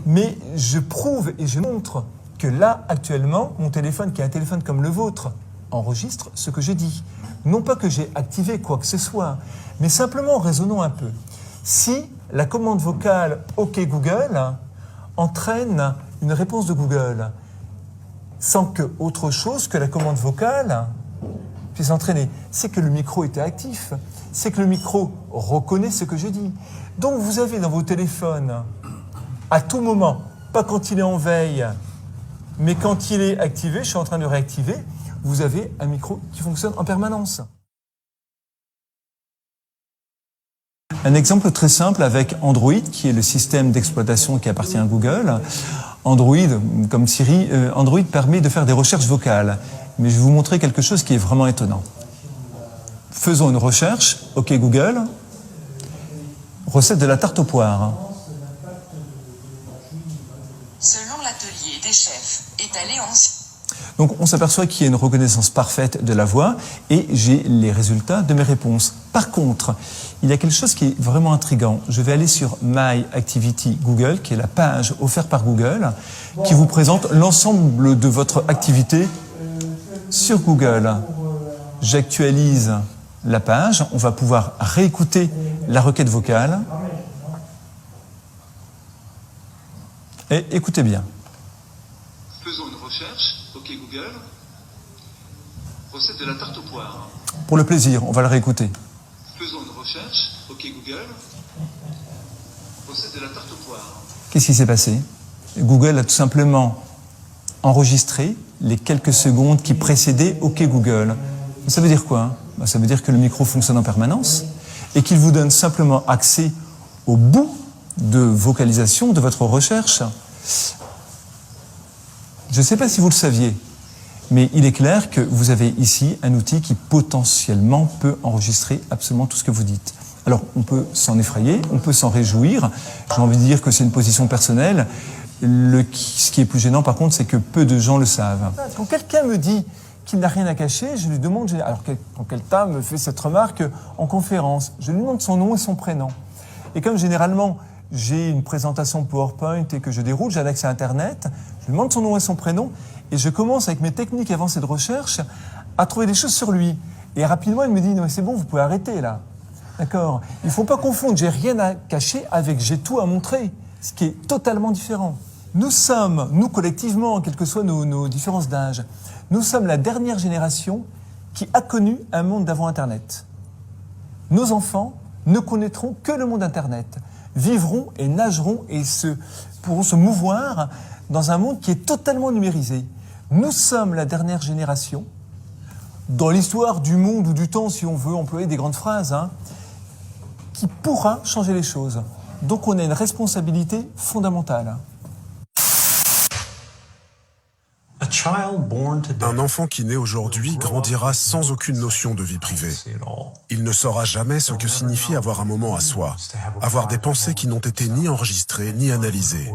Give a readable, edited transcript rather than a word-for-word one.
Mais je prouve et je montre que là, actuellement, mon téléphone, qui est un téléphone comme le vôtre, enregistre ce que je dis. Non pas que j'ai activé quoi que ce soit, mais simplement raisonnons un peu. Si la commande vocale « OK Google » entraîne une réponse de Google, sans que autre chose que la commande vocale puisse entraîner, c'est que le micro était actif, c'est que le micro reconnaît ce que je dis. Donc vous avez dans vos téléphones, à tout moment, pas quand il est en veille, mais quand il est activé, je suis en train de le réactiver, vous avez un micro qui fonctionne en permanence. Un exemple très simple avec Android, qui est le système d'exploitation qui appartient à Google. Android, comme Siri, Android permet de faire des recherches vocales. Mais je vais vous montrer quelque chose qui est vraiment étonnant. Faisons une recherche. OK Google. Recette de la tarte aux poires. Selon l'atelier des chefs, étalé en... Donc on s'aperçoit qu'il y a une reconnaissance parfaite de la voix et j'ai les résultats de mes réponses. Par contre, il y a quelque chose qui est vraiment intriguant. Je vais aller sur My Activity Google, qui est la page offerte par Google, qui vous présente l'ensemble de votre activité sur Google. J'actualise la page, on va pouvoir réécouter la requête vocale. Et écoutez bien. Faisons une recherche. OK Google. Recette de la tarte aux poires. Pour le plaisir, on va le réécouter. Faisons une recherche. OK Google. Recette de la tarte aux poires. Qu'est-ce qui s'est passé? Google a tout simplement enregistré les quelques secondes qui précédaient OK Google. Ça veut dire quoi? Ça veut dire que le micro fonctionne en permanence et qu'il vous donne simplement accès au bout de vocalisation de votre recherche. Je ne sais pas si vous le saviez, mais il est clair que vous avez ici un outil qui potentiellement peut enregistrer absolument tout ce que vous dites. Alors, on peut s'en effrayer, on peut s'en réjouir. J'ai envie de dire que c'est une position personnelle. Ce qui est plus gênant, par contre, c'est que peu de gens le savent. Quand quelqu'un me dit qu'il n'a rien à cacher, je lui demande... Alors, quand quelqu'un me fait cette remarque en conférence, je lui demande son nom et son prénom. Et comme généralement, j'ai une présentation PowerPoint et que je déroule, j'ai un accès à Internet, je lui demande son nom et son prénom, et je commence avec mes techniques avancées de recherche à trouver des choses sur lui. Et rapidement, il me dit « Non, mais c'est bon, vous pouvez arrêter là. » D'accord? Il ne faut pas confondre « j'ai rien à cacher » avec « j'ai tout à montrer », ce qui est totalement différent. Nous sommes, nous collectivement, quelles que soient nos différences d'âge, nous sommes la dernière génération qui a connu un monde d'avant Internet. Nos enfants ne connaîtront que le monde Internet, vivront et nageront et pourront se mouvoir dans un monde qui est totalement numérisé. Nous sommes la dernière génération, dans l'histoire du monde ou du temps, si on veut employer des grandes phrases, qui pourra changer les choses. Donc on a une responsabilité fondamentale. Un enfant qui naît aujourd'hui grandira sans aucune notion de vie privée. Il ne saura jamais ce que signifie avoir un moment à soi, avoir des pensées qui n'ont été ni enregistrées ni analysées.